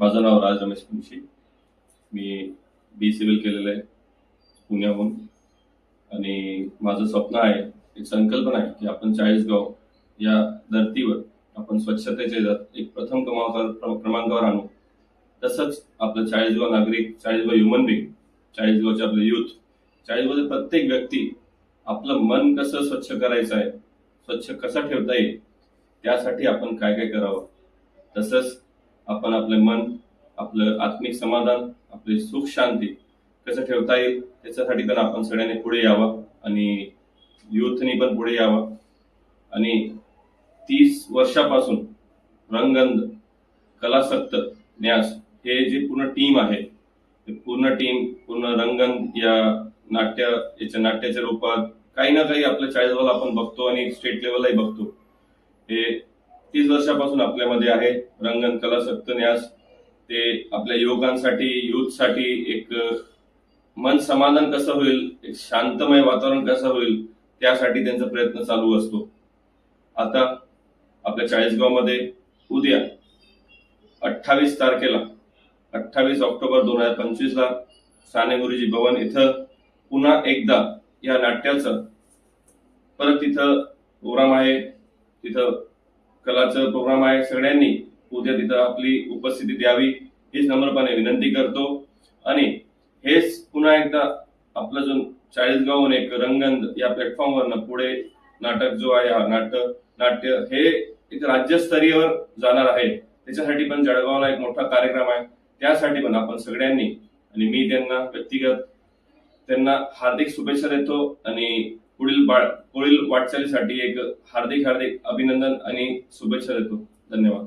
माझं नाव राज रमेश मुंशी. मी बी सिव्हिल केलेलं आहे पुण्याहून. आणि माझं स्वप्न आहे, एक संकल्पना आहे की आपण चाळीसगाव या धर्तीवर आपण स्वच्छतेचे एक प्रथम क्रमांकावर आणू. तसंच आपलं चाळीसगाव नागरिक, चाळीसगाव ह्युमन बिंग, चाळीसगावचे आपले युथ, चाळीसगावचे प्रत्येक व्यक्ती आपलं मन कसं स्वच्छ करायचं आहे, स्वच्छ कसं ठेवता येईल, त्यासाठी आपण काय काय करावं. तसंच आपण आपलं मन, आपलं आत्मिक समाधान, आपली सुख शांती कसं ठेवता येईल त्याच्यासाठी पण आपण सगळ्यांनी पुढे यावं आणि युथनी पण पुढे यावं. आणि 30 वर्षापासून रंगंध, कलासक्त, न्यास हे जे पूर्ण टीम आहे, पूर्ण टीम पूर्ण रंगंध या नाट्याच्या रूपात काही ना काही आपल्या चाळीसगावला आपण बघतो आणि स्टेट लेवललाही बघतो. हे 30 वर्षापासून आपल्यामध्ये आहे रंगन, कलासक्त, न्यास. ते आपल्या युवकांसाठी, युथसाठी एक मन समाधान कसं होईल, एक शांतमय वातावरण कसं होईल, त्यासाठी त्यांचा प्रयत्न चालू असतो. आता आपल्या चाळीसगावमध्ये उद्या 28 तारखेला 28 ऑक्टोबर 2025 ला साने गुरुजी भवन इथं पुन्हा एकदा या नाट्याचं परत तिथं प्रोग्राम आहे, तिथं कलाचं प्रोग्राम आहे. सगळ्यांनी उद्या तिथं आपली उपस्थिती द्यावी हीच नम्रपणे विनंती करतो. आणि हेच पुन्हा एकदा आपलं जो चाळीसगावहून एक रंगंध या प्लॅटफॉर्मवरनं पुढे नाटक जो आहे, हा नाट्य हे एक राज्यस्तरीयवर जाणार आहे. त्याच्यासाठी पण जळगावला एक मोठा कार्यक्रम आहे. त्यासाठी पण आपण सगळ्यांनी, आणि मी त्यांना व्यक्तिगत त्यांना हार्दिक शुभेच्छा देतो आणि पुढील वाटचालीसाठी एक हार्दिक अभिनंदन आणि शुभेच्छा देतो. धन्यवाद.